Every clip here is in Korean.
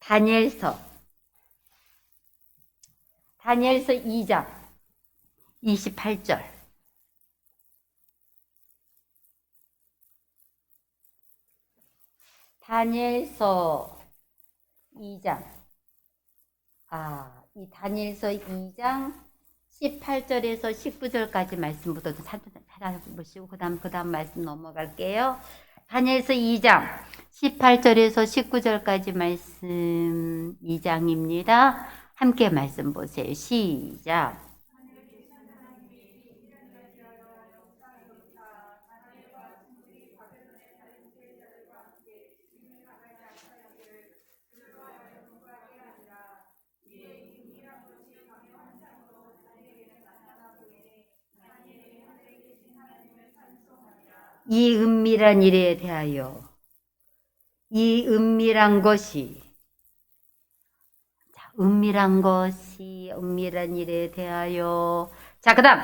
다니엘서 2장 28절. 다니엘서 2장. 이 다니엘서 2장 18절에서 19절까지 말씀부터 찾아보시고 그 다음 말씀 넘어갈게요. 다니엘서 2장 18절에서 19절까지 말씀 2장입니다. 함께 말씀 보세요. 시작. 이 은밀한 일에 대하여 이 은밀한 것이 은밀한 일에 대하여 그 다음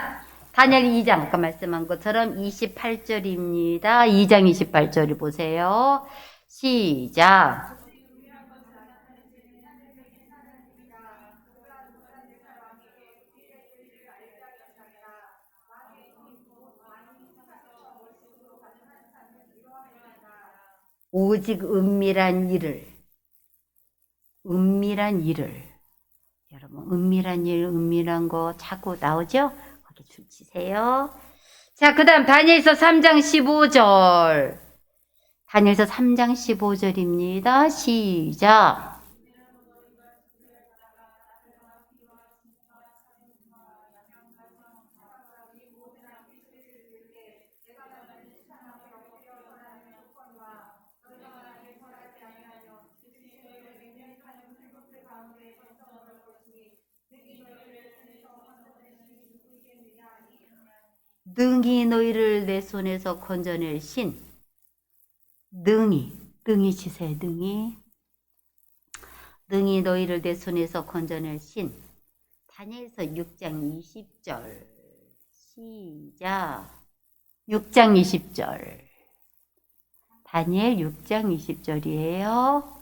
다니엘 2장 아까 말씀한 것처럼 28절입니다. 2장 28절을 보세요. 시작. 오직 은밀한 일을 여러분 은밀한 거 자꾸 나오죠? 거기 줄 치세요. 자, 그 다음 다니엘서 3장 15절. 다니엘서 3장 15절입니다. 시작. 능히 너희를 내 손에서 건져낼 신. 능히 치세요. 능히 너희를 내 손에서 건져낼 신. 다니엘서 6장 20절. 시작. 6장 20절. 다니엘 6장 20절이에요.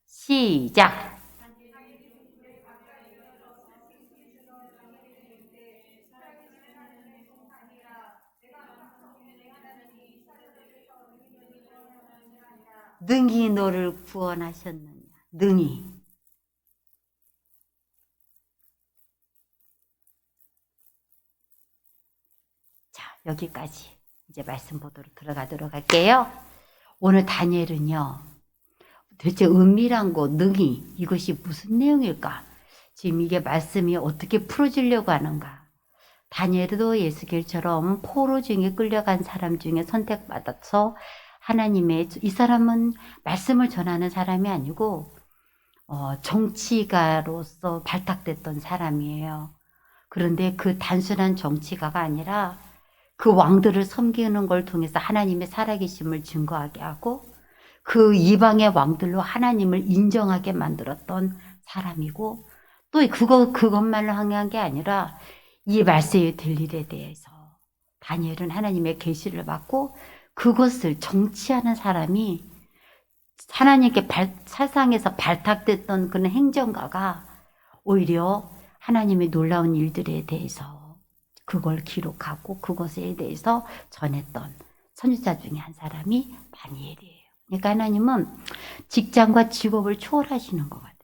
시작. 능히 너를 구원하셨느냐. 능히. 자, 여기까지 이제 말씀 보도록 들어가도록 할게요. 오늘 다니엘은요, 대체 은밀한 거, 능히 이것이 무슨 내용일까? 지금 이게 말씀이 어떻게 풀어지려고 하는가? 다니엘도 예수길처럼 포로 중에 끌려간 사람 중에 선택받아서 하나님의, 이 사람은 말씀을 전하는 사람이 아니고 정치가로서 발탁됐던 사람이에요. 그런데 그 단순한 정치가가 아니라 그 왕들을 섬기는 걸 통해서 하나님의 살아계심을 증거하게 하고 그 이방의 왕들로 하나님을 인정하게 만들었던 사람이고, 또 그것만을 항의한 게 아니라 이 말씀이 될 일에 대해서 다니엘은 하나님의 계시를 받고 그것을 정치하는 사람이 하나님께 세상에서 발탁됐던 그런 행정가가 오히려 하나님의 놀라운 일들에 대해서 그걸 기록하고 그것에 대해서 전했던 선지자 중에 한 사람이 다니엘이에요. 그러니까 하나님은 직장과 직업을 초월하시는 것 같아요.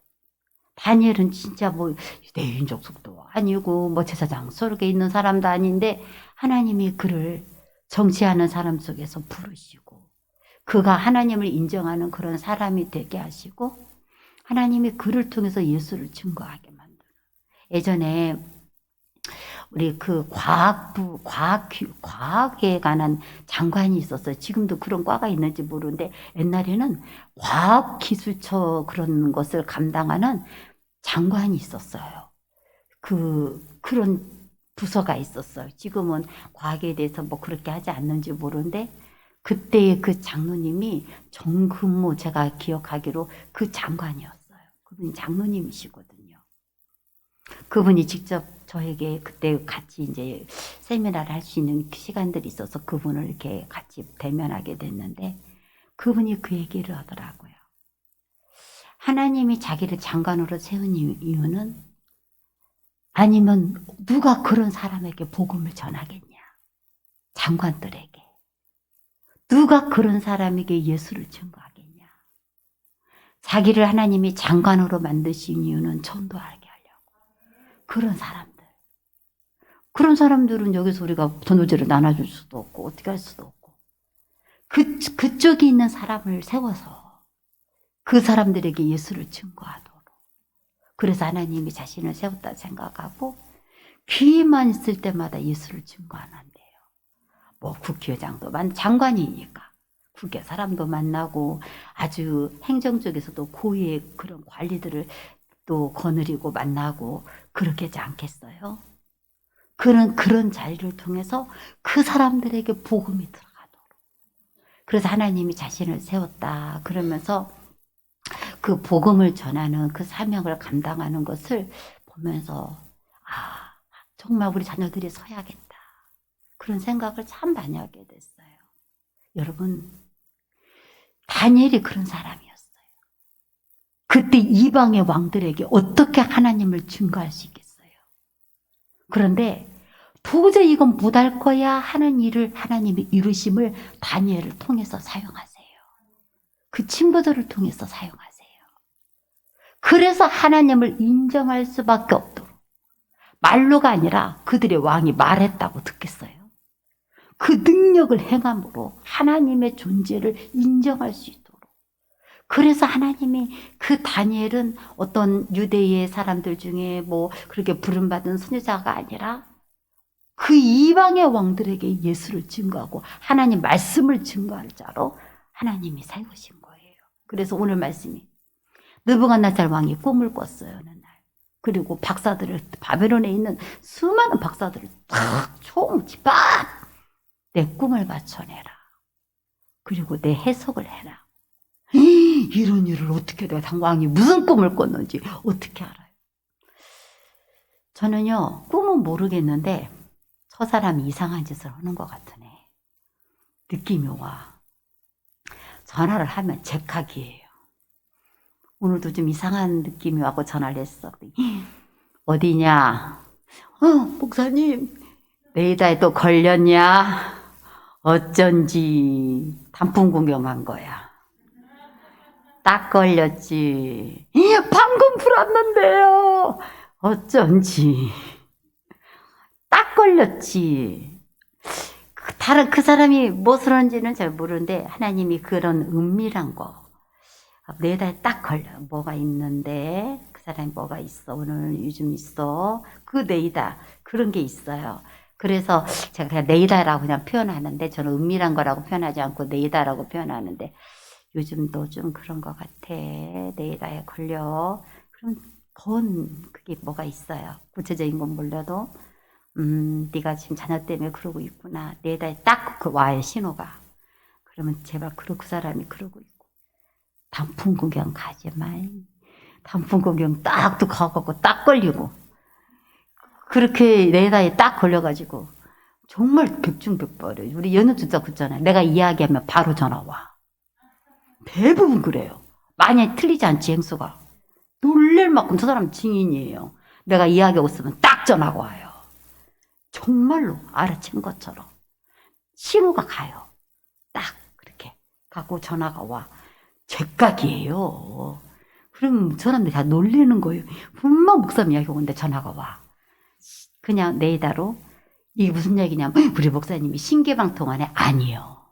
다니엘은 진짜 뭐 유대인족 속도 아니고 뭐 제사장 속에 있는 사람도 아닌데 하나님이 그를 정치하는 사람 속에서 부르시고 그가 하나님을 인정하는 그런 사람이 되게 하시고 하나님이 그를 통해서 예수를 증거하게 만드는. 예전에 우리 그 과학에 관한 장관이 있었어요. 지금도 그런 과가 있는지 모르는데 옛날에는 과학기술처 그런 것을 감당하는 장관이 있었어요. 그런 부서가 있었어요. 지금은 과학에 대해서 뭐 그렇게 하지 않는지 모르는데 그때의 그 장로님이 정근모, 제가 기억하기로 그 장관이었어요. 그분이 장로님이시거든요. 그분이 직접 저에게 그때 같이 이제 세미나를 할 수 있는 시간들이 있어서 그분을 이렇게 같이 대면하게 됐는데 그분이 그 얘기를 하더라고요. 하나님이 자기를 장관으로 세운 이유는, 아니면 누가 그런 사람에게 복음을 전하겠냐? 장관들에게. 누가 그런 사람에게 예수를 증거하겠냐? 자기를 하나님이 장관으로 만드신 이유는 전도하게 하려고. 그런 사람들은 여기서 우리가 전도제를 나눠줄 수도 없고 어떻게 할 수도 없고, 그쪽에 있는 사람을 세워서 그 사람들에게 예수를 증거하도록. 그래서 하나님이 자신을 세웠다 생각하고 기회만 있을 때마다 예수를 증거하는데요. 뭐 국회의장도 장관이니까 국회 사람도 만나고 아주 행정 쪽에서도 고위의 그런 관리들을 또 거느리고 만나고 그렇게 하지 않겠어요? 그런 자리를 통해서 그 사람들에게 복음이 들어가도록. 그래서 하나님이 자신을 세웠다 그러면서 그 복음을 전하는 그 사명을 감당하는 것을 보면서, 아, 정말 우리 자녀들이 서야겠다. 그런 생각을 참 많이 하게 됐어요. 여러분, 다니엘이 그런 사람이었어요. 그때 이방의 왕들에게 어떻게 하나님을 증거할 수 있겠어요? 그런데 도저히 이건 못할 거야 하는 일을 하나님이 이루심을 다니엘을 통해서 사용하세요. 그 친구들을 통해서 사용하세요. 그래서 하나님을 인정할 수밖에 없도록. 말로가 아니라 그들의 왕이 말했다고 듣겠어요. 그 능력을 행함으로 하나님의 존재를 인정할 수 있도록. 그래서 하나님이 그 다니엘은 어떤 유대의 사람들 중에 뭐 그렇게 부름받은 선지자가 아니라 그 이방의 왕들에게 예수를 증거하고 하나님 말씀을 증거할 자로 하나님이 세우신 거예요. 그래서 오늘 말씀이 느부갓네살 왕이 꿈을 꿨어요. 어느 날. 그리고 박사들을, 바벨론에 있는 수많은 박사들을 탁 총집합, 내 꿈을 맞춰내라. 그리고 내 해석을 해라. 이런 일을 어떻게 내가 왕이 무슨 꿈을 꿨는지 어떻게 알아요? 저는요, 꿈은 모르겠는데 저 사람이 이상한 짓을 하는 것 같으네. 느낌이 와. 전화를 하면 제 각이에요. 오늘도 좀 이상한 느낌이 와서 전화를 했어. 어디냐? 목사님, 레이더에 또 걸렸냐? 어쩐지 단풍 구경한 거야. 딱 걸렸지. 방금 불었는데요. 어쩐지. 딱 걸렸지. 다른 그 사람이 무엇을 하는지는 잘 모르는데 하나님이 그런 은밀한 거. 내다에 딱 걸려. 뭐가 있는데 그 사람이 뭐가 있어. 오늘 요즘 있어. 그 네이다. 그런 게 있어요. 그래서 제가 그냥 네이다라고 그냥 표현하는데 저는 은밀한 거라고 표현하지 않고 네이다라고 표현하는데 요즘도 좀 그런 것 같아. 네이다에 걸려. 그럼 그게 뭐가 있어요. 구체적인 건 몰라도 네가 지금 자녀 때문에 그러고 있구나. 네이다에 딱 그 와요. 신호가. 그러면 제발 그 사람이 그러고 있고. 단풍 구경 가지 마. 단풍 구경 딱도 가고 딱 걸리고. 그렇게 레이더에 딱 걸려가지고 정말 백중백발이에요. 우리 연우 진짜 그렇잖아요. 내가 이야기하면 바로 전화 와. 대부분 그래요. 만약에 틀리지 않지 행수가. 놀랄 만큼 저 사람 증인이에요. 내가 이야기하고 있으면 딱 전화가 와요. 정말로 알아챈 것처럼. 신호가 가요. 딱 그렇게 가고 전화가 와. 제각이에요. 그럼 저 사람들이 다 놀리는 거예요. 분명 목사님 이야기 오는데 전화가 와. 그냥 네이다로 이게 무슨 얘기냐면 우리 목사님이 신개방통하네. 아니요.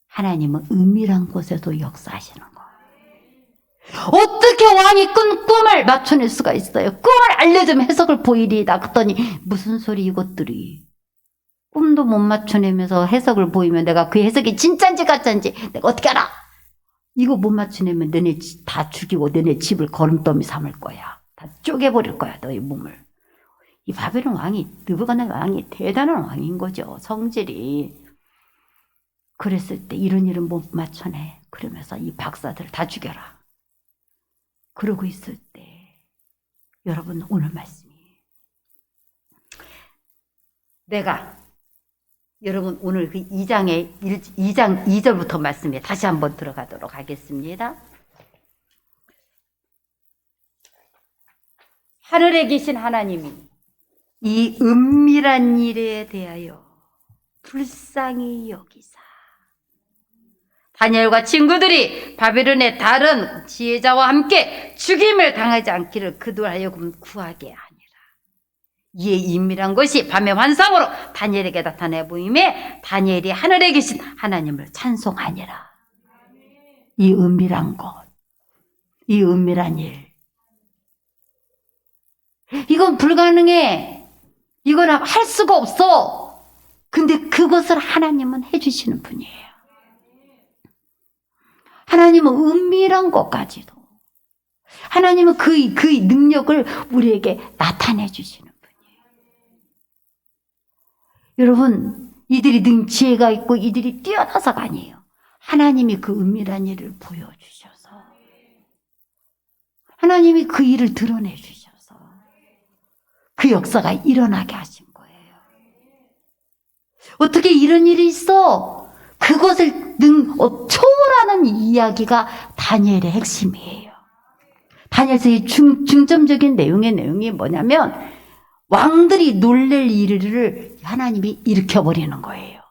하나님은 은밀한 곳에도 역사하시는 거예요. 어떻게 왕이 꾼 꿈을 맞춰낼 수가 있어요? 꿈을 알려주면 해석을 보이리이다. 그랬더니 무슨 소리 이것들이. 꿈도 못 맞춰내면서 해석을 보이면 내가 그 해석이 진짠지 가짠지 내가 어떻게 알아? 이거 못 맞춰내면 너네 다 죽이고 너네 집을 거름더미 삼을 거야. 다 쪼개버릴 거야. 너희 몸을. 이 바벨론 왕이, 느부갓네살 왕이 대단한 왕인 거죠. 성질이. 그랬을 때 이런 일은 못 맞춰내. 그러면서 이 박사들을 다 죽여라. 그러고 있을 때 여러분 오늘 말씀이 내가 여러분 오늘 그 2장 2절부터 말씀에 다시 한번 들어가도록 하겠습니다. 하늘에 계신 하나님이 이 은밀한 일에 대하여 불쌍히 여기사 다니엘과 친구들이 바벨론의 다른 지혜자와 함께 죽임을 당하지 않기를 그들 하여금 구하게 하니라. 이에 인밀한 것이 밤의 환상으로 다니엘에게 나타내 보임에 다니엘이 하늘에 계신 하나님을 찬송하니라. 이 은밀한 것, 이 은밀한 일, 이건 불가능해. 이건 할 수가 없어. 근데 그것을 하나님은 해주시는 분이에요. 하나님은 은밀한 것까지도 하나님은 그 능력을 우리에게 나타내 주시는 분이에요. 여러분, 이들이 능 지혜가 있고 이들이 뛰어나서가 아니에요. 하나님이 그 은밀한 일을 보여주셔서 하나님이 그 일을 드러내 주셔서 그 역사가 일어나게 하신 거예요. 어떻게 이런 일이 있어? 그것을 초월하는 이야기가 다니엘의 핵심이에요. 다니엘서의 중점적인 내용이 뭐냐면 왕들이 놀랄 일을 하나님이 일으켜버리는 거예요.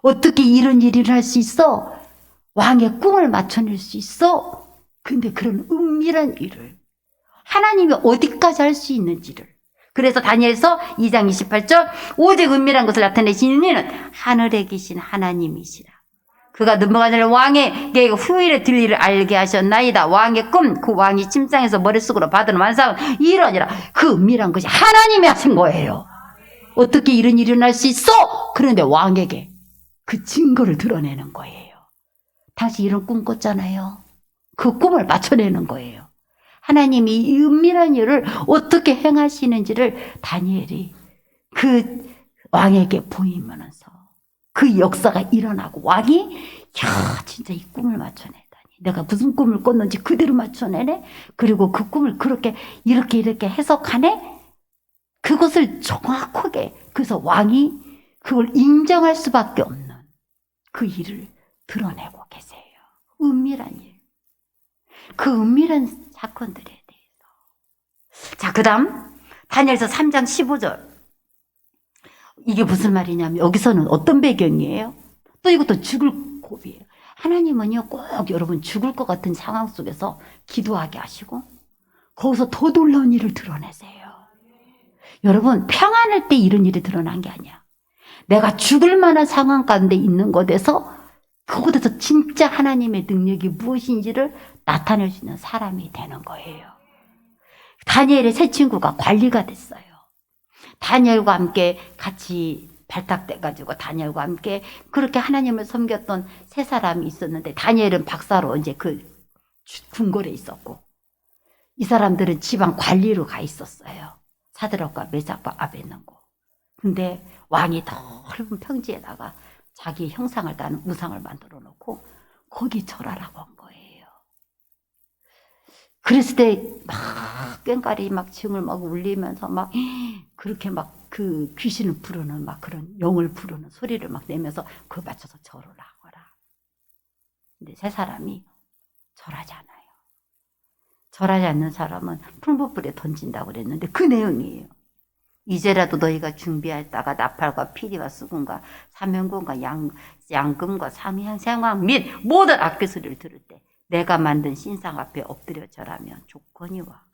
어떻게 이런 일을 할 수 있어? 왕의 꿈을 맞춰낼 수 있어? 근데 그런 은밀한 일을 하나님이 어디까지 할 수 있는지를, 그래서 다니엘서 2장 28절 오직 은밀한 것을 나타내시는 이는 하늘에 계신 하나님이시라. 그가 넘어가는 왕에게 후일에 들 일을 알게 하셨나이다. 왕의 꿈, 그 왕이 침상에서 머릿속으로 받은 환상은 이러니라. 그 은밀한 것이 하나님이 하신 거예요. 어떻게 이런 일이 일어날 수 있어? 그런데 왕에게 그 증거를 드러내는 거예요. 당신 이런 꿈 꿨잖아요. 그 꿈을 맞춰내는 거예요. 하나님이 이 은밀한 일을 어떻게 행하시는지를 다니엘이 그 왕에게 보이면서 그 역사가 일어나고 왕이 야 진짜 이 꿈을 맞춰내다니, 내가 무슨 꿈을 꿨는지 그대로 맞춰내네. 그리고 그 꿈을 그렇게 이렇게 해석하네. 그것을 정확하게, 그래서 왕이 그걸 인정할 수밖에 없는 그 일을 드러내고 계세요. 은밀한 일, 그 은밀한 사건들에 대해서. 자, 그 다음 다니엘서 3장 15절. 이게 무슨 말이냐면 여기서는 어떤 배경이에요? 또 이것도 죽을 고비예요. 하나님은요 꼭 여러분 죽을 것 같은 상황 속에서 기도하게 하시고 거기서 더 놀라운 일을 드러내세요. 여러분, 평안할 때 이런 일이 드러난 게 아니야. 내가 죽을 만한 상황 가운데 있는 것에서 그곳에서 진짜 하나님의 능력이 무엇인지를 나타낼 수 있는 사람이 되는 거예요. 다니엘의 세 친구가 관리가 됐어요. 다니엘과 함께 같이 발탁돼가지고 다니엘과 함께 그렇게 하나님을 섬겼던 세 사람이 있었는데, 다니엘은 박사로 이제 그 궁궐에 있었고 이 사람들은 지방 관리로 가 있었어요. 사드락과 메삭과 아벳nego. 근데 왕이 넓은 평지에다가 자기 형상을 따는 우상을 만들어 놓고 거기 절하라고 한 거예요. 그랬을 때 막 꽹과리 막 징을 막 울리면서 막 그렇게 막 그 귀신을 부르는 막 그런 영을 부르는 소리를 막 내면서 그걸 맞춰서 절을 하거라. 근데 세 사람이 절하지 않아요. 절하지 않는 사람은 풀무불에 던진다고 그랬는데 그 내용이에요. 이제라도 너희가 준비했다가 나팔과 피리와 수금과 사면금과 양금과 삼향생황 및 모든 악기 소리를 들을 때 내가 만든 신상 앞에 엎드려 절하면 좋거니와,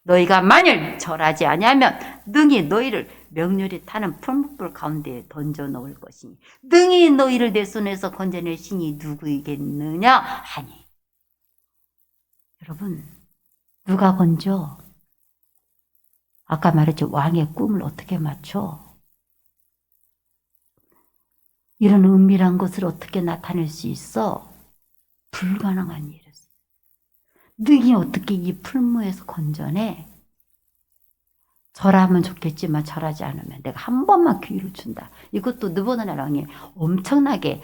너희가 만일 절하지 아니하면 능히 너희를 명렬히 타는 풀무불 가운데에 던져 놓을 것이니 능히 너희를 내 손에서 건져낼 신이 누구이겠느냐 하니. 여러분, 누가 건져? 아까 말했죠. 왕의 꿈을 어떻게 맞춰? 이런 은밀한 것을 어떻게 나타낼 수 있어? 불가능한 일이었어. 능히 어떻게 이 풀무에서 건져내? 절하면 좋겠지만 절하지 않으면 내가 한 번만 기회를 준다. 이것도 느부갓네살 왕이 엄청나게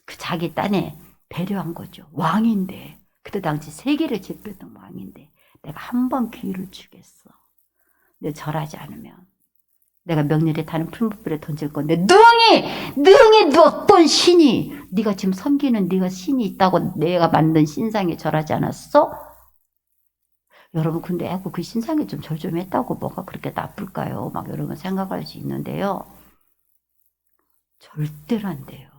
그 자기 딴에 배려한 거죠. 왕인데, 그때 당시 세계를 제패했던 왕인데 내가 한 번 기회를 주겠어. 근데 절하지 않으면 내가 명렬히 타는 풀무불에 던질 건데 능히 어떤 신이, 네가 지금 섬기는 네가 신이 있다고 내가 만든 신상에 절하지 않았어? 여러분 근데 아이고 그 신상이 좀 절 좀 했다고 뭐가 그렇게 나쁠까요? 막 여러분 생각할 수 있는데요. 절대로 안 돼요.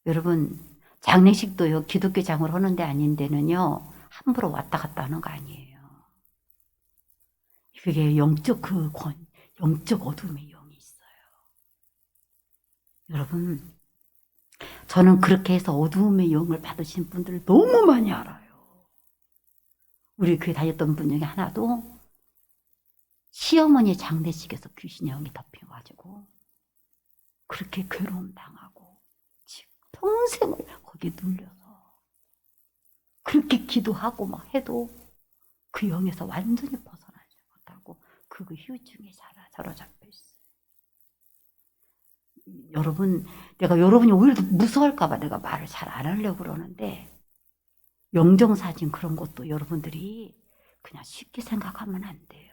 여러분 장례식도요 기독교장을 하는 데 아닌 데는요 함부로 왔다 갔다 하는 거 아니에요. 그게 영적 영적 어둠의 영이 있어요. 여러분 저는 그렇게 해서 어두움의 영을 받으신 분들을 너무 많이 알아요. 우리 교회 다녔던 분 중에 하나도 시어머니 장례식에서 귀신의 영이 덮여가지고 그렇게 괴로움 당하고 평생을 거기에 눌려서 그렇게 기도하고 막 해도 그 영에서 완전히 벗어나지 못하고 그 후유증에 사로잡혀 있어요. 여러분, 내가 여러분이 오히려 무서울까봐 내가 말을 잘 안 하려고 그러는데 영정사진 그런 것도 여러분들이 그냥 쉽게 생각하면 안 돼요.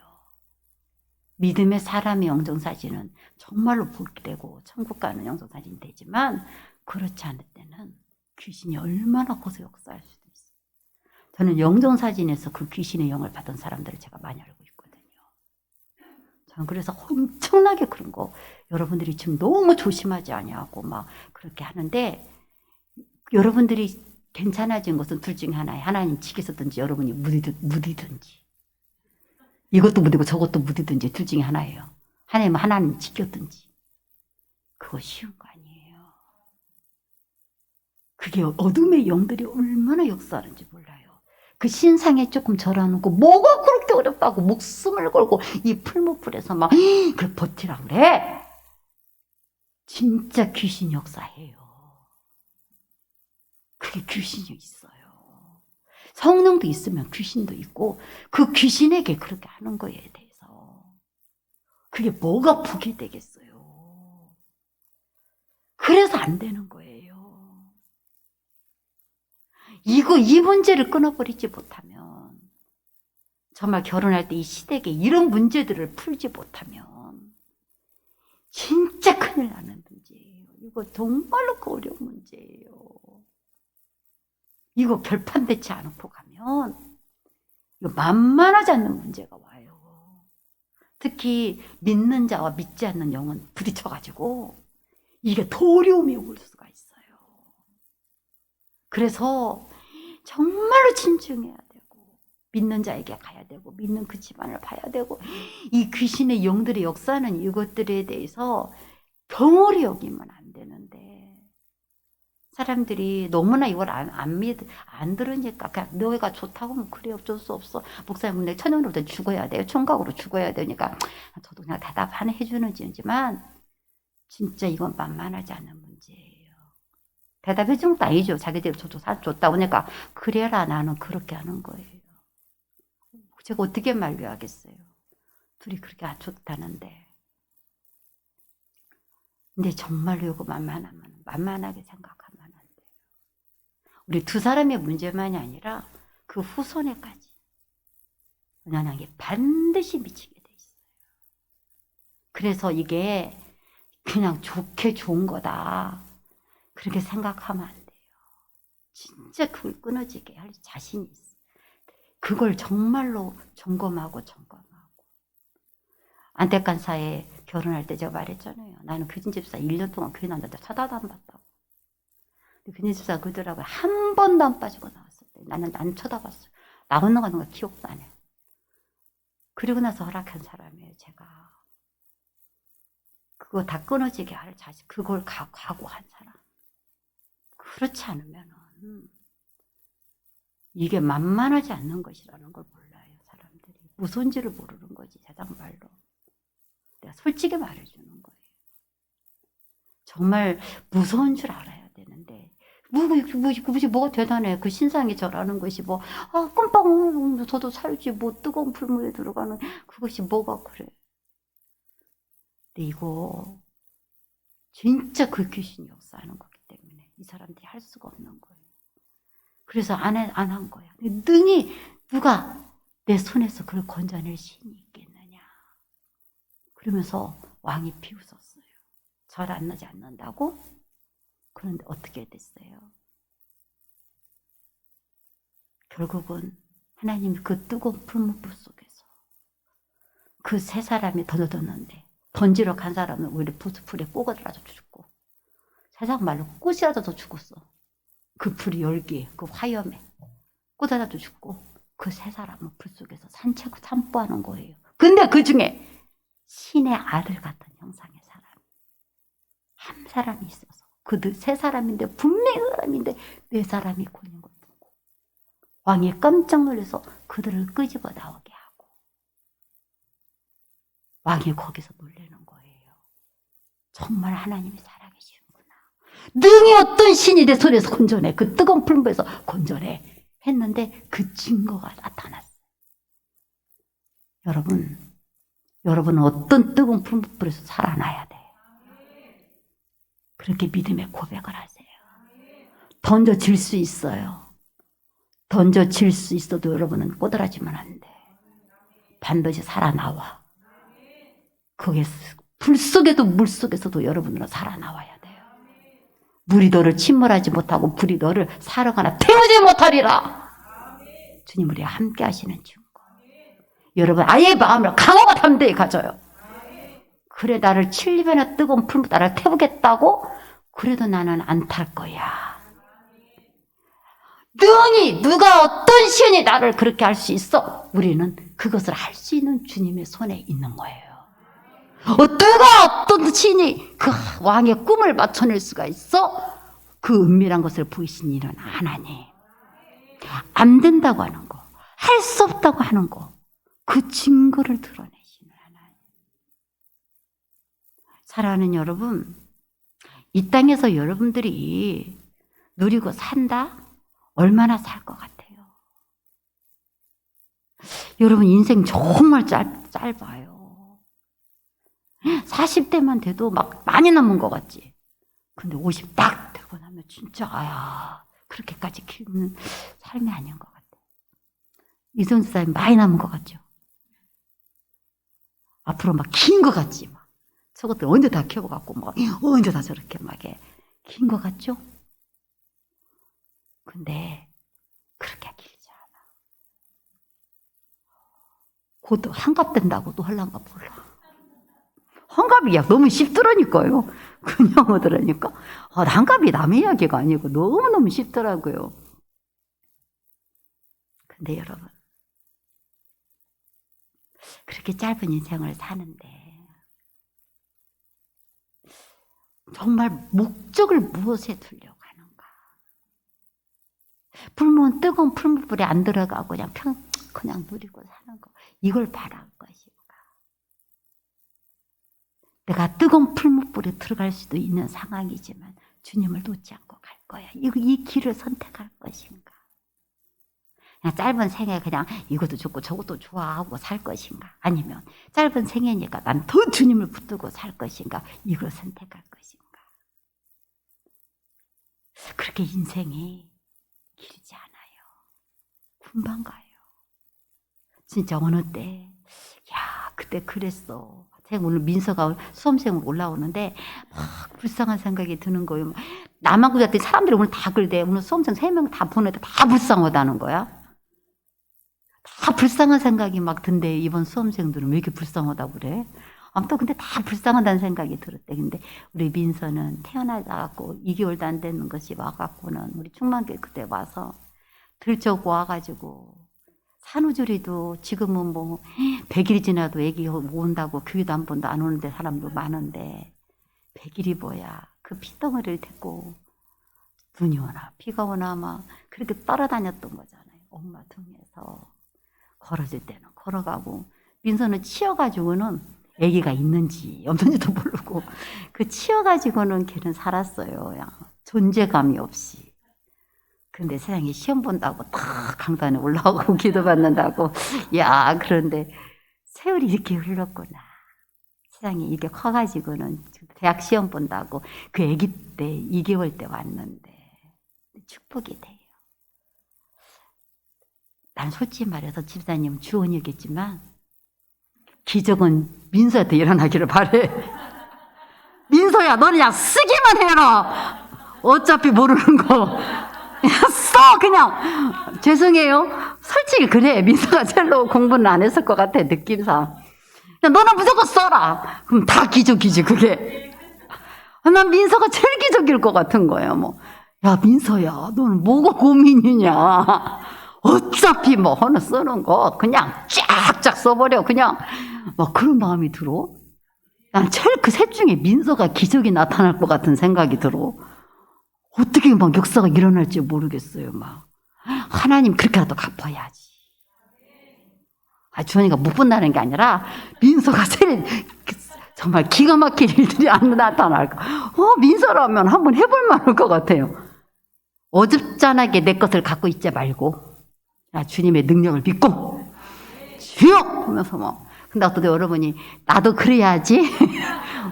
믿음의 사람의 영정사진은 정말로 보게 되고 천국 가는 영정사진이 되지만 그렇지 않을 때는 귀신이 얼마나 거기서 역사할 수도 있어요. 저는 영정사진에서 그 귀신의 영을 받은 사람들을 제가 많이 알고 있거든요. 저는 그래서 엄청나게 그런 거 여러분들이 지금 너무 조심하지 아니하고 막 그렇게 하는데 여러분들이 괜찮아진 것은 둘 중에 하나예요. 하나님 지키셨든지 여러분이 무디든지 이것도 무디고 저것도 무디든지 둘 중에 하나예요. 하나님 지켰든지 그거 쉬운 거 아니에요. 그게 어둠의 영들이 얼마나 역사하는지 몰라요. 그 신상에 조금 절하놓고 뭐가 그렇게 어렵다고 목숨을 걸고 이 풀무풀에서 막 그걸 버티라 그래. 진짜 귀신 역사해요. 그게 귀신이 있어요. 성령도 있으면 귀신도 있고 그 귀신에게 그렇게 하는 거에 대해서 그게 뭐가 복이 되겠어요. 그래서 안 되는 거예요. 이 문제를 끊어버리지 못하면 정말 결혼할 때 이 시댁에 이런 문제들을 풀지 못하면 진짜 큰일 나는 문제예요. 이거 정말로 어려운 문제예요. 이거 결판되지 않고 가면 이거 만만하지 않는 문제가 와요. 특히 믿는 자와 믿지 않는 영은 부딪혀가지고 이게 더 어려움이 올 수가 있어요. 그래서 정말로 진중해야 되고 믿는 자에게 가야 되고 믿는 그 집안을 봐야 되고 이 귀신의 영들의 역사는 이것들에 대해서 덩어리 여기면 안 되는데 사람들이 너무나 이걸 안 들으니까 그냥 너희가 좋다고 하면 그래 어쩔 수 없어. 목사님 내 천연으로부터 죽어야 돼요. 총각으로 죽어야 되니까 저도 그냥 대답 하나 해주는 지만 진짜 이건 만만하지 않은 문제예요. 대답해 주는 것도 아니죠. 자기들이 저도 줬다고 하니까 그래라 나는 그렇게 하는 거예요. 제가 어떻게 만류하겠어요. 둘이 그렇게 좋다는데. 근데 정말로 이거 만만하게 생각하면 안 돼요. 우리 두 사람의 문제만이 아니라 그 후손에까지 영향이 반드시 미치게 돼 있어요. 그래서 이게 그냥 좋게 좋은 거다. 그렇게 생각하면 안 돼요. 진짜 그걸 끊어지게 할 자신이 있어요. 그걸 정말로 점검하고. 안택간사에 결혼할 때 제가 말했잖아요. 나는 교진집사 1년 동안 교회 남자 쳐다도 안 봤다고. 교진집사가 그러더라고요. 한 번도 안 빠지고 나왔을 때 나는 안 쳐다봤어요. 나오는 거 기억도 안 해요. 그리고 나서 허락한 사람이에요. 제가. 그거 다 끊어지게 할 자신, 그걸 각오한 사람. 그렇지 않으면 이게 만만하지 않는 것이라는 걸 몰라요. 사람들이. 무서운지를 모르는 거지. 세상 말로. 내가 솔직히 말해주는 거예요. 정말 무서운 줄 알아야 되는데 뭐가 대단해. 그 신상이 절하는 것이 끔빵 저도 살지 뜨거운 풀무에 들어가는 그것이 뭐가 그래. 근데 이거 진짜 그 귀신이 역사하는 거기 때문에 이 사람들이 할 수가 없는 거예요. 그래서 안 한 거야. 능히 누가 내 손에서 그걸 건져낼 신이 있겠느냐. 그러면서 왕이 비웃었어요. 절 안 나지 않는다고? 그런데 어떻게 됐어요? 결국은 하나님이 그 뜨거운 풀무불 속에서 그 세 사람이 던져졌는데 던지러 간 사람은 오히려 불에 꼬그라져 죽고 세상 말로 꼬시라져서 죽었어. 그 불이 열기에 그 화염에 꼬다라져 죽고 그 세 사람은 불 속에서 산보하는 거예요. 근데 그 중에 신의 아들 같은 형상의 사람이 한 사람이 있어서 그 세 사람인데 분명히 사람인데 네 사람이 고는 걸 보고 왕이 깜짝 놀라서 그들을 끄집어 나오게 하고 왕이 거기서 놀라는 거예요. 정말 하나님이 살아계시는구나. 능히 어떤 신이 내 손에서 건져내. 그 뜨거운 풀무에서 건져내. 했는데 그 증거가 나타났어요. 여러분은 어떤 뜨거운 풀무불에서 살아나야 돼. 그렇게 믿음의 고백을 하세요. 던져질 수 있어요. 던져질 수 있어도 여러분은 꼬드라지면 안 돼. 반드시 살아나와. 거기에 불 속에도 물 속에서도 여러분은 살아나와야 돼요. 물이 너를 침몰하지 못하고 불이 너를 사르거나 태우지 못하리라. 주님 우리와 함께 하시는 증거. 여러분 아예 마음을 강하고 담대히 가져요. 그래 나를 7년이나 뜨거운 풀무 나를 태우겠다고? 그래도 나는 안 탈 거야. 능히 누가 어떤 신이 나를 그렇게 할 수 있어? 우리는 그것을 할 수 있는 주님의 손에 있는 거예요. 누가 어떤 신이 그 왕의 꿈을 맞춰낼 수가 있어? 그 은밀한 것을 보이신 이는 하나님. 안 된다고 하는 거, 할 수 없다고 하는 거, 그 증거를 드러내시는 하나님. 사랑하는 여러분, 이 땅에서 여러분들이 누리고 산다? 얼마나 살 것 같아요? 여러분 인생 정말 짧아요. 40대만 돼도 막 많이 남은 것 같지. 근데 50 딱 되고 나면 진짜 그렇게까지 긴 삶이 아닌 것 같아. 이성수 사님 많이 남은 것 같죠? 앞으로 막 긴 것 같지. 막 저것들 언제 다 키워갖고 막 언제 다 저렇게 막 긴 것 같죠? 근데 그렇게 길지 않아. 곧 환갑 된다고 또 할란가 몰라. 환갑이 너무 쉽더라니까요. 그냥 오더라니까. 환갑이 남의 이야기가 아니고 너무너무 쉽더라고요. 근데 여러분, 그렇게 짧은 인생을 사는데 정말 목적을 무엇에 두려고 하는가? 불면 뜨거운 풀무불에 안 들어가고 그냥 누리고 사는 거, 이걸 바랄 것인가? 내가 뜨거운 풀무불에 들어갈 수도 있는 상황이지만 주님을 놓지 않고 갈 거야. 이 길을 선택할 것인가? 그냥 짧은 생에 그냥 이것도 좋고 저것도 좋아하고 살 것인가? 아니면 짧은 생애니까 난 더 주님을 붙들고 살 것인가? 이걸 선택할 것인가? 그렇게 인생이 길지 않아요. 금방 가요. 진짜 어느 때, 그때 그랬어. 제가 오늘 민서가 수험생으로 올라오는데 막 불쌍한 생각이 드는 거예요. 나만 그랬더니 사람들이 오늘 다 그러대. 오늘 수험생 3명 다 보내도 다 불쌍하다는 거야. 다 불쌍한 생각이 막 든대. 이번 수험생들은 왜 이렇게 불쌍하다고 그래? 아무튼 근데 다 불쌍하다는 생각이 들었대. 근데 우리 민서는 태어나갖고 2개월도 안 되는 것이 와갖고는 우리 충만교회 그때 와서 들쩍 와가지고 산후조리도 지금은 100일이 지나도 애기 못 온다고 교회도 한 번도 안 오는데 사람도 많은데 100일이 뭐야. 그 피덩어리를 데리고 눈이 오나 비가 오나 막 그렇게 따라다녔던 거잖아요. 엄마 등에서 걸어질 때는 걸어가고 민서는 치여가지고는 애기가 있는지 없는지도 모르고 그 치여가지고는 걔는 살았어요. 존재감이 없이. 근데 세상에 시험 본다고 딱 강단에 올라오고 기도 받는다고 그런데 세월이 이렇게 흘렀구나. 세상에 이렇게 커가지고는 대학 시험 본다고 그 아기 때 2개월 때 왔는데 축복이 돼요. 난 솔직히 말해서 집사님 주원이겠지만 기적은 민서한테 일어나기를 바래. 민서야 너는 그냥 쓰기만 해라. 어차피 모르는 거 그냥 써. 그냥. 죄송해요. 솔직히 그래. 민서가 첼로 공부는 안 했을 것 같아, 느낌상. 너는 무조건 써라. 그럼 다 기적이지, 그게. 난 민서가 제일 기적일 것 같은 거예요, 뭐. 야, 민서야, 너는 뭐가 고민이냐. 어차피 뭐, 하나 쓰는 거, 그냥 쫙쫙 써버려. 그냥, 막 그런 마음이 들어. 난 제일 그 셋 중에 민서가 기적이 나타날 것 같은 생각이 들어. 어떻게 막 역사가 일어날지 모르겠어요, 막. 하나님, 그렇게라도 갚아야지. 주원이가 못 본다는 게 아니라, 민서가 제일, 정말 기가 막힐 일들이 안 나타날 거. 민서라면 한번 해볼 만할 것 같아요. 어줍잖하게 내 것을 갖고 있지 말고, 야, 주님의 능력을 믿고, 주여! 하면서 뭐. 근데 어떤 여러분이, 나도 그래야지.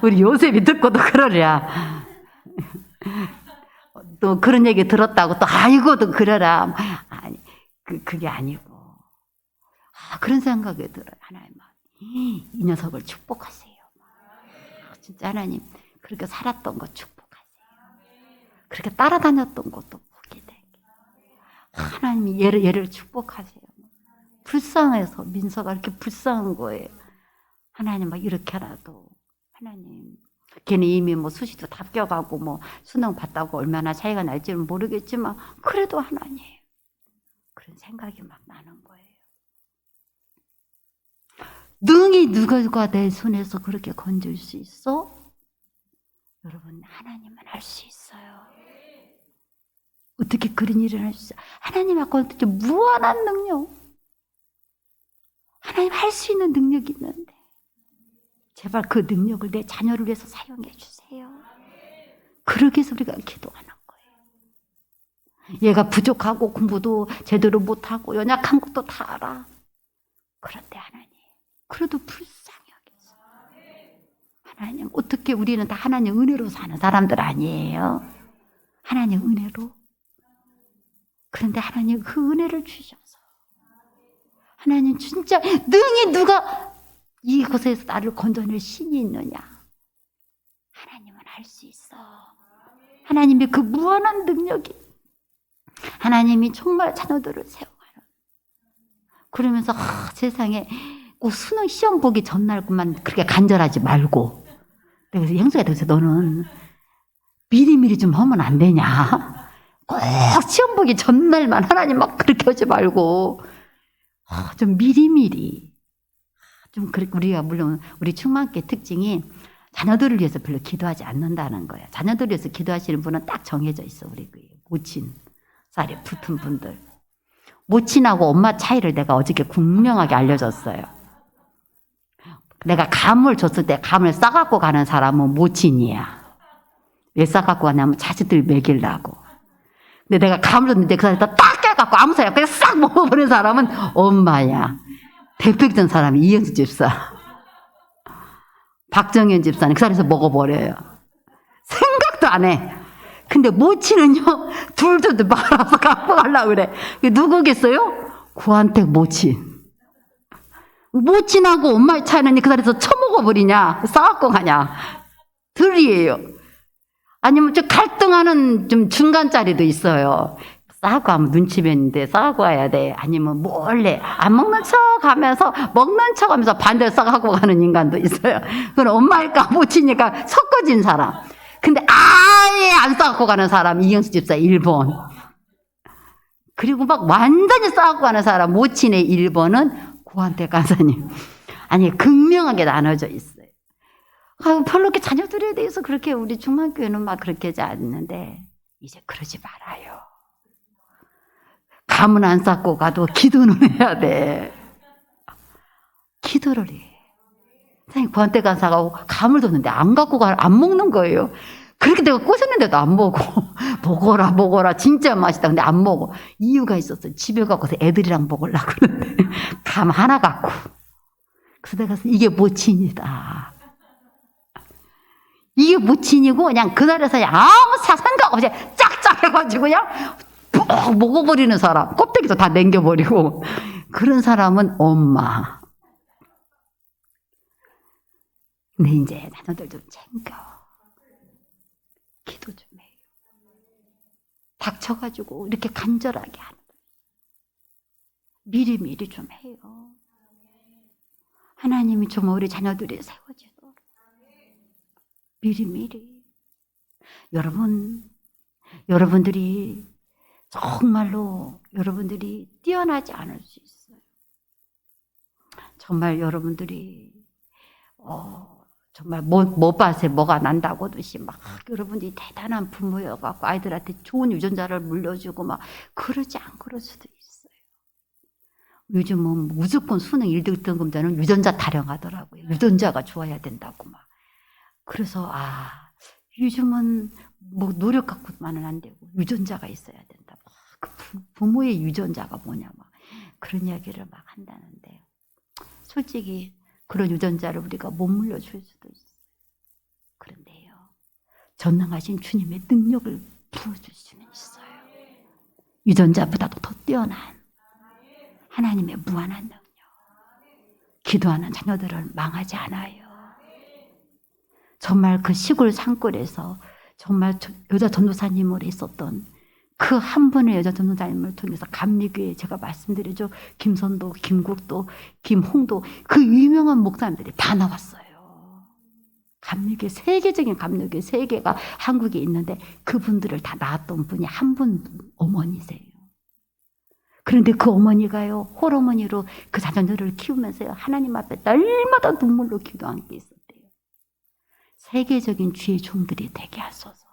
우리 요셉이 듣고도 그러랴. 또 그런 얘기 들었다고 또, 아이고도 그러라. 아니, 그게 아니고. 그런 생각이 들어요. 하나님, 이 녀석을 축복하세요. 진짜 하나님, 그렇게 살았던 거 축복하세요. 그렇게 따라다녔던 것도 보게 되게. 하나님이 얘를 축복하세요. 불쌍해서 민서가 이렇게 불쌍한 거예요. 하나님 막 이렇게라도 하나님. 걔는 이미 뭐 수시도 다 합격하고 뭐 수능 봤다고 얼마나 차이가 날지는 모르겠지만 그래도 하나님. 그런 생각이 막 나는 거예요. 능히 누가 내 손에서 그렇게 건질 수 있어? 여러분, 하나님은 할 수 있어요. 어떻게 그런 일을 할 수 있어요? 하나님 앞에 어떻게 무한한 능력. 하나님 할 수 있는 능력이 있는데 제발 그 능력을 내 자녀를 위해서 사용해 주세요. 그러기 위해서 우리가 기도하는 거예요. 얘가 부족하고 공부도 제대로 못하고 연약한 것도 다 알아. 그런데 하나님, 그래도 불쌍히 여기서. 하나님, 어떻게 우리는 다 하나님 은혜로 사는 사람들 아니에요? 하나님 은혜로. 그런데 하나님 그 은혜를 주셔서 하나님 진짜 능히 누가 이곳에서 나를 건져낼 신이 있느냐? 하나님은 할 수 있어. 하나님의 그 무한한 능력이 하나님이 정말 자녀들을 세워가는. 그러면서 세상에 꼭 수능 시험 보기 전날만 그렇게 간절하지 말고. 그래서 형수가 돼서 너는 미리미리 좀 하면 안 되냐? 꼭 시험 보기 전날만 하나님 막 그렇게 하지 말고 좀 미리미리 좀 그렇게. 우리가 물론 우리 충만교회 특징이 자녀들을 위해서 별로 기도하지 않는다는 거예요. 자녀들을 위해서 기도하시는 분은 딱 정해져 있어. 우리 그 모친 쌀에 붙은 분들. 모친하고 엄마 차이를 내가 어저께 분명하게 알려줬어요. 내가 감을 줬을 때 감을 싸갖고 가는 사람은 모친이야. 왜 싸갖고 가냐면 자식들 먹이려고. 근데 내가 감을 줬는데 그 사람이 딱 깨갖고 아무 소리 그냥 싹 먹어버린 사람은 엄마야. 대표적인 사람이 이영수 집사. 박정현 집사는 그 자리에서 먹어버려요. 생각도 안 해. 근데 모친은요, 둘도 말아서 갖고 가려고 그래. 누구겠어요? 구한택 모친. 모친하고 엄마의 차이는 그 자리에서 처먹어버리냐? 싸갖고 가냐? 둘이에요. 아니면 좀 갈등하는 좀 중간짜리도 있어요. 싸고 하면 눈치 뵀는데 싸고 와야 돼. 아니면 몰래 안 먹는 척 하면서 먹는 척 하면서 반대로 싸고 가는 인간도 있어요. 그건 엄마일까 모치니까 섞어진 사람. 근데 아예 안 싸고 가는 사람 이영수 집사 1번. 그리고 막 완전히 싸고 가는 사람 모친의 1번은 고한택 간사님. 아니 극명하게 나눠져 있어요. 별로 이렇게 자녀들에 대해서 그렇게 우리 중만교회는 막 그렇게 하지 않는데 이제 그러지 말아요. 감은 안 쌓고 가도 기도는 해야 돼. 기도를 해. 선생님, 구한택 간사가 감을 뒀는데 안 갖고 안 먹는 거예요. 그렇게 내가 꼬셨는데도 안 먹어. 먹어라. 진짜 맛있다. 근데 안 먹어. 이유가 있었어. 집에 가고서 애들이랑 먹으려고 그러는데. 감 하나 갖고. 그래서 내가 이게 모친이다. 이게 모친이고, 그냥 그날에서 그냥 아무 생각 없이 짝짝 해가지고 그냥 푹 먹어버리는 사람. 껍데기도 다 남겨버리고. 그런 사람은 엄마. 근데 이제 자녀들 좀 챙겨. 기도 좀 해요. 닥쳐가지고 이렇게 간절하게 하는 거예요. 미리미리 좀 해요. 하나님이 좀 우리 자녀들이 세워지도록 미리미리. 여러분들이 정말로 여러분들이 뛰어나지 않을 수 있어요. 정말 여러분들이 정말 못밭에 뭐가 난다고 하듯이 막 여러분들이 대단한 부모여갖고 아이들한테 좋은 유전자를 물려주고 막 그러지 않고 그럴 수도 있어요. 요즘은 무조건 수능 1등 등급자는 유전자 타령하더라고요. 유전자가 좋아야 된다고 막. 그래서 요즘은 뭐 노력 갖고만은 안 되고 유전자가 있어야 된다. 그 부모의 유전자가 뭐냐 막 그런 이야기를 막 한다는데 솔직히 그런 유전자를 우리가 못 물려줄 수도 있어요. 그런데요, 전능하신 주님의 능력을 부어줄 수는 있어요. 유전자보다도 더 뛰어난 하나님의 무한한 능력. 기도하는 자녀들은 망하지 않아요. 정말 그 시골 산골에서 정말 여자 전도사님으로 있었던 그 한 분의 여자 전도사님을 통해서 감리교회 제가 말씀드리죠. 김선도, 김국도, 김홍도 그 유명한 목사님들이 다 나왔어요. 감리교회 세계적인 감리교회 세 개가 한국에 있는데 그분들을 다 낳았던 분이 한 분 어머니세요. 그런데 그 어머니가요, 홀어머니로 그 자녀들을 키우면서요, 하나님 앞에 날마다 눈물로 기도한 게 있었대요. 세계적인 주의 종들이 되게 하소서.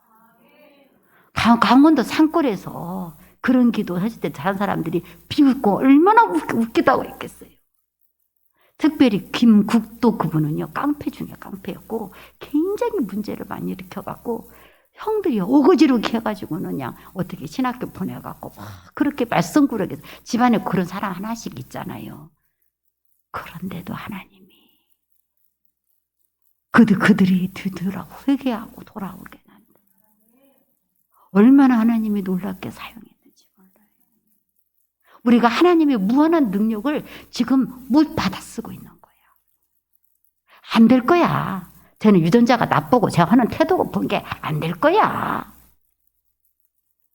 강원도 산골에서 그런 기도 하실 때 다른 사람들이 비웃고 얼마나 웃기다고 했겠어요. 특별히 김국도 그분은요, 깡패 중에 깡패였고 굉장히 문제를 많이 일으켜갖고 형들이 오거지르게 해가지고는 그냥 어떻게 신학교 보내갖고 막 그렇게 말썽꾸러기 집안에 그런 사람 하나씩 있잖아요. 그런데도 하나님이 그들이 뒤돌아고 회개하고 돌아오게 한다. 얼마나 하나님이 놀랍게 사용했는지 몰라요. 우리가 하나님의 무한한 능력을 지금 못 받아 쓰고 있는 거예요. 안 될 거야. 쟤는 유전자가 나쁘고 제가 하는 태도가 본 게 안 될 거야.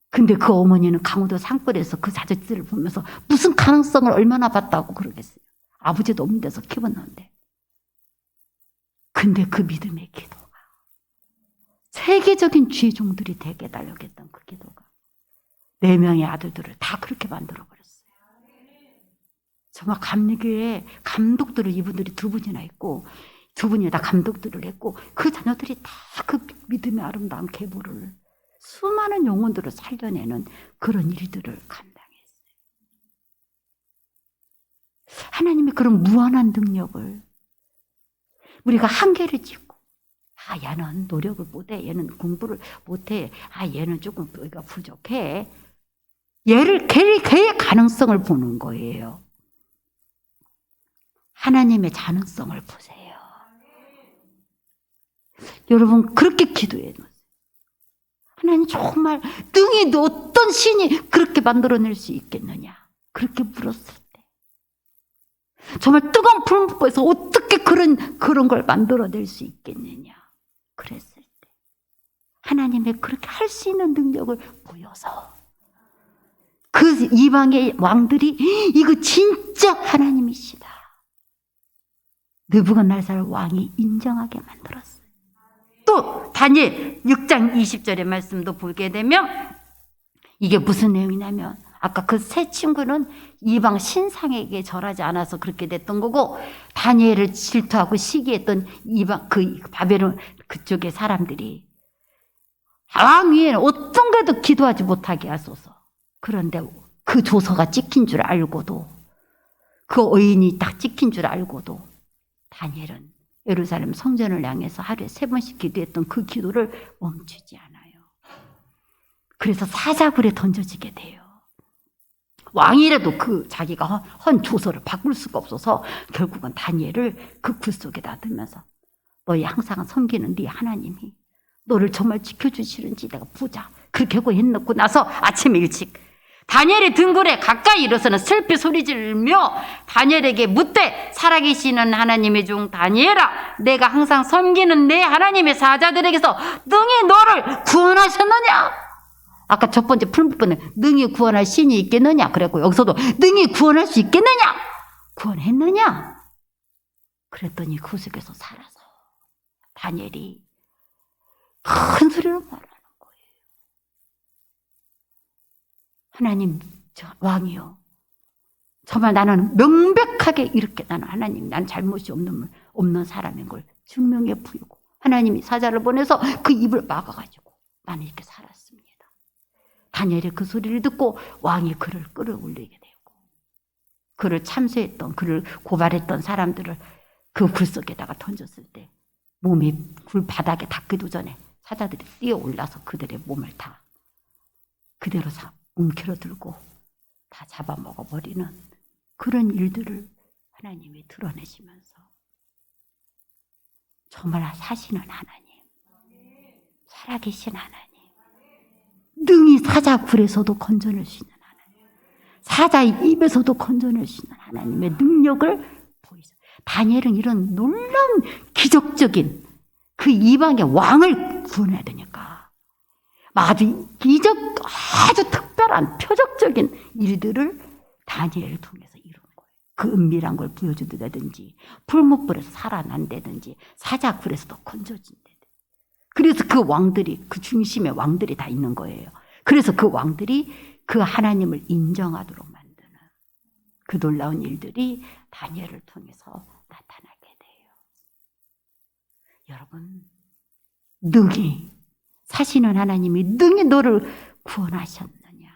근데 그 어머니는 강원도 산골에서 그 자식들을 보면서 무슨 가능성을 얼마나 봤다고 그러겠어요. 아버지도 없는 데서 키웠는데. 근데 그 믿음의 기도가 세계적인 주의 종들이 되게 달려겠던 그 기도가 4명의 아들들을 다 그렇게 만들어버렸어요. 정말 감리교회 감독들을 이분들이 2분이나 있고 2분이 다 감독들을 했고 그 자녀들이 다 그 믿음의 아름다운 계보를 수많은 영혼들을 살려내는 그런 일들을 감당했어요. 하나님이 그런 무한한 능력을 우리가 한계를 짓고 얘는 노력을 못해, 얘는 공부를 못해, 얘는 조금 여기가 부족해. 걔의 가능성을 보는 거예요. 하나님의 가능성을 보세요. 여러분 그렇게 기도해 놓으세요. 하나님 정말 능히 어떤 신이 그렇게 만들어낼 수 있겠느냐. 그렇게 물었을 때 정말 뜨거운 불에서 어떻게 그런 걸 만들어낼 수 있겠느냐. 그랬을 때 하나님의 그렇게 할 수 있는 능력을 보여서 그 이방의 왕들이 이거 진짜 하나님이시다. 느부갓네살 왕이 인정하게 만들었어요. 또 다니엘 6장 20절의 말씀도 보게 되면 이게 무슨 내용이냐면 아까 그 세 친구는 이방 신상에게 절하지 않아서 그렇게 됐던 거고 다니엘을 질투하고 시기했던 이방 그 바벨론 그쪽의 사람들이 왕 위에는 어떤 것도 기도하지 못하게 하소서. 그런데 그 조서가 찍힌 줄 알고도 그 의인이 딱 찍힌 줄 알고도 다니엘은 예루살렘 성전을 향해서 하루에 3번씩 기도했던 그 기도를 멈추지 않아요. 그래서 사자굴에 던져지게 돼요. 왕이라도 그 자기가 헌 조서를 바꿀 수가 없어서 결국은 다니엘을 그 굴 속에 놔두면서 너희 항상 섬기는 네 하나님이 너를 정말 지켜주시는지 내가 보자. 그렇게 하고 해놓고 나서 아침에 일찍 다니엘의 등굴에 가까이 일어서는 슬피 소리지르며 다니엘에게 묻되 살아계시는 하나님의 종 다니엘아 내가 항상 섬기는 내 하나님의 사자들에게서 능히 너를 구원하셨느냐? 아까 첫 번째 풀무불은 능히 구원할 신이 있겠느냐 그랬고, 여기서도 능히 구원할 수 있겠느냐? 구원했느냐? 그랬더니 그 속에서 살아서 다니엘이 큰 소리로 말하는 거예요. 하나님, 왕이요, 정말 나는 명백하게 이렇게 나는 하나님, 난 잘못이 없는 사람인 걸 증명해 보이고, 하나님이 사자를 보내서 그 입을 막아가지고 나는 이렇게 살았습니다. 다니엘이 그 소리를 듣고 왕이 그를 끌어올리게 되고, 그를 참수했던, 그를 고발했던 사람들을 그 굴 속에다가 던졌을 때 몸이 굴 바닥에 닿기도 전에 사자들이 뛰어 올라서 그들의 몸을 다 그대로 움켜들고 다 잡아먹어 버리는 그런 일들을 하나님이 드러내시면서 정말 사시는 하나님, 살아계신 하나님, 능히 사자 굴에서도 건져낼 수 있는 하나님, 사자의 입에서도 건져낼 수 있는 하나님의 능력을 보이죠. 다니엘은 이런 놀라운 기적적인 그 이방의 왕을 구원해야 되니까 아주 특별한 표적적인 일들을 다니엘을 통해서 이룬 거예요. 그 은밀한 걸 보여주다든지, 풀무불에서 살아난다든지, 사자굴에서도 건져진다든지. 그래서 그 왕들이, 그 중심에 왕들이 다 있는 거예요. 그래서 그 왕들이 그 하나님을 인정하도록 만드는 그 놀라운 일들이 다니엘을 통해서 나타나게 돼요. 여러분, 능히 사시는 하나님이 능히 너를 구원하셨느냐?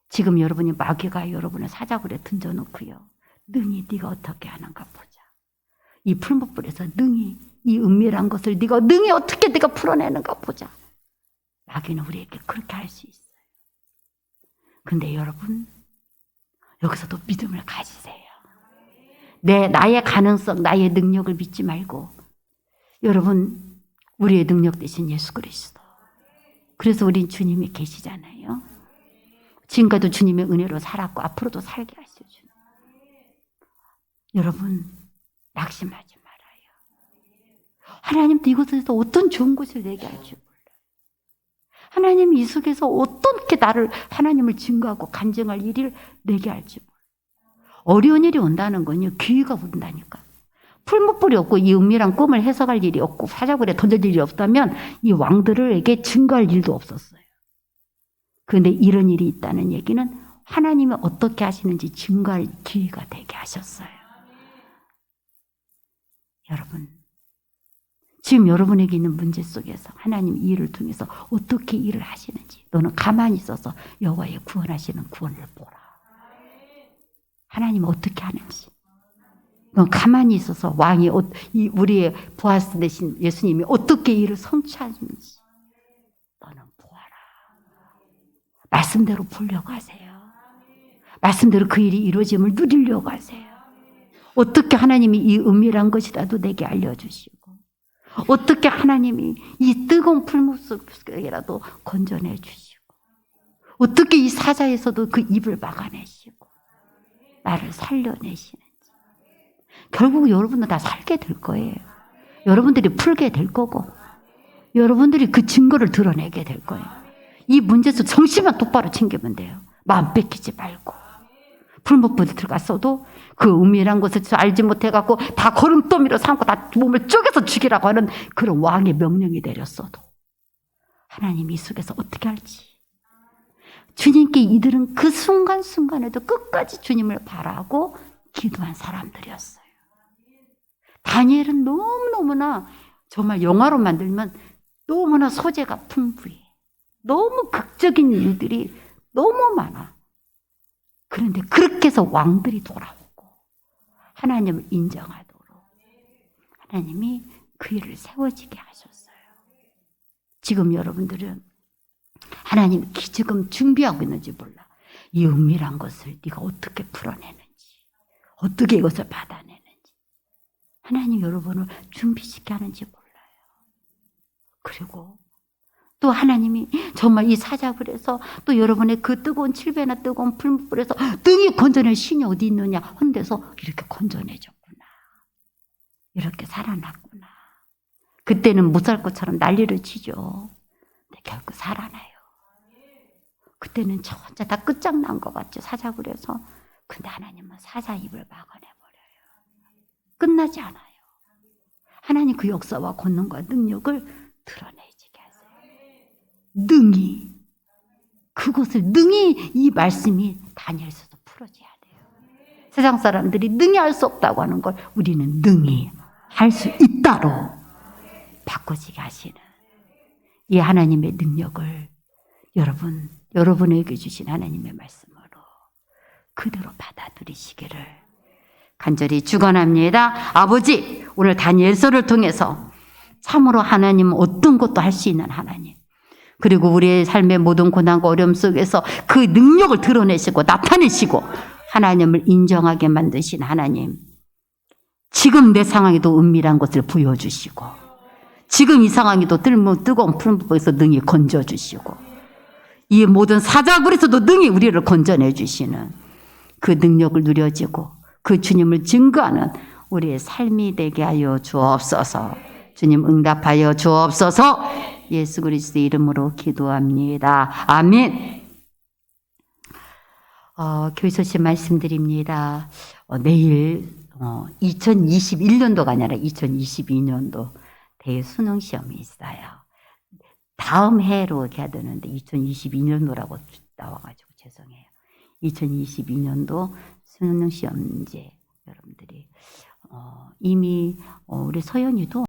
지금 여러분이 마귀가 여러분을 사자굴에 던져놓고요, 능히 네가 어떻게 하는가 보자. 이 풀무불에서 능히 이 은밀한 것을 네가 능히 어떻게 네가 풀어내는가 보자. 마귀는 우리에게 그렇게 할 수 있어요. 근데 여러분, 여기서도 믿음을 가지세요. 나의 가능성, 나의 능력을 믿지 말고, 여러분, 우리의 능력 대신 예수 그리스도. 그래서 우린 주님이 계시잖아요. 지금까지도 주님의 은혜로 살았고 앞으로도 살게 하실 주님. 여러분, 낙심하지 말아요. 하나님도 이곳에서 어떤 좋은 것을 내게 할지 몰라요. 하나님이 이 속에서 어떻게 나를, 하나님을 증거하고 간증할 일을 내게 할지 몰라요. 어려운 일이 온다는 건요, 기회가 온다니까. 풀무불이 없고 이 은밀한 꿈을 해석할 일이 없고 사자굴에 던질 일이 없다면 이 왕들에게 증거할 일도 없었어요. 그런데 이런 일이 있다는 얘기는 하나님이 어떻게 하시는지 증거할 기회가 되게 하셨어요. 여러분, 지금 여러분에게 있는 문제 속에서 하나님 이 일을 통해서 어떻게 일을 하시는지 너는 가만히 있어서 여호와의 구원하시는 구원을 보라. 하나님은 어떻게 하는지 넌 가만히 있어서 왕이, 우리의 보아스 되신 예수님이 어떻게 일을 성취하는지 너는 보아라. 말씀대로 보려고 하세요. 말씀대로 그 일이 이루어짐을 누리려고 하세요. 어떻게 하나님이 이 은밀한 것이라도 내게 알려주시고, 어떻게 하나님이 이 뜨거운 풀무속에라도 건져내 주시고, 어떻게 이 사자에서도 그 입을 막아내시고 나를 살려내시는지. 결국 여러분은 다 살게 될 거예요. 여러분들이 풀게 될 거고, 여러분들이 그 증거를 드러내게 될 거예요. 이 문제에서 정신만 똑바로 챙기면 돼요. 마음 뺏기지 말고. 풀무불에 들어갔어도 그 은밀한 것을 알지 못해갖고 다 거름더미로 삼고 다 몸을 쪼개서 죽이라고 하는 그런 왕의 명령이 내렸어도 하나님이 이 속에서 어떻게 할지. 주님께 이들은 그 순간순간에도 끝까지 주님을 바라고 기도한 사람들이었어요. 다니엘은 너무너무나, 정말 영화로 만들면 너무나 소재가 풍부해. 너무 극적인 일들이 너무 많아. 그런데 그렇게 해서 왕들이 돌아오고 하나님을 인정하도록 하나님이 그 일을 세워지게 하셨어요. 지금 여러분들은 하나님이 지금 준비하고 있는지 몰라. 이 은밀한 것을 네가 어떻게 풀어내는지, 어떻게 이것을 받아내는지 하나님 여러분을 준비시켜 하는지 몰라요. 그리고 또 하나님이 정말 이 사자굴에서 또 여러분의 그 뜨거운 7배나 뜨거운 풀무불에서 등이 건져낼 신이 어디 있느냐 헌데서 이렇게 건져내줬구나. 이렇게 살아났구나. 그때는 못 살 것처럼 난리를 치죠. 결국 살아나요. 그때는 저 혼자 다 끝장난 것 같죠. 사자굴에서. 근데 하나님은 사자 입을 막아내버려요. 끝나지 않아요. 하나님 그 역사와 권능과 능력을 드러내지게 하세요. 능히. 그것을 능히 이 말씀이 다니엘서도 풀어져야 돼요. 세상 사람들이 능히 할 수 없다고 하는 걸 우리는 능히 할 수 있다로 바꿔지게 하시는 이 하나님의 능력을 여러분에게 주신 하나님의 말씀으로 그대로 받아들이시기를 간절히 축원합니다. 아버지, 오늘 다니엘서를 통해서 참으로 하나님은 어떤 것도 할 수 있는 하나님, 그리고 우리의 삶의 모든 고난과 어려움 속에서 그 능력을 드러내시고 나타내시고 하나님을 인정하게 만드신 하나님, 지금 내 상황에도 은밀한 것을 보여주시고 지금 이 상황에도 뜨거운 푸른 불에서 능히 건져주시고 이 모든 사자굴에서도 능히 우리를 건져내 주시는 그 능력을 누려지고 그 주님을 증거하는 우리의 삶이 되게 하여 주옵소서. 주님 응답하여 주옵소서. 예수 그리스도의 이름으로 기도합니다. 아멘. 교회 소식 말씀드립니다. 내일 2021년도가 아니라 2022년도 대수능 시험이 있어요. 다음 해로 해야 되는데 2022년도라고 나와가지고 죄송해요. 2022년도 수능 시험제 여러분들이 이미 우리 서연이도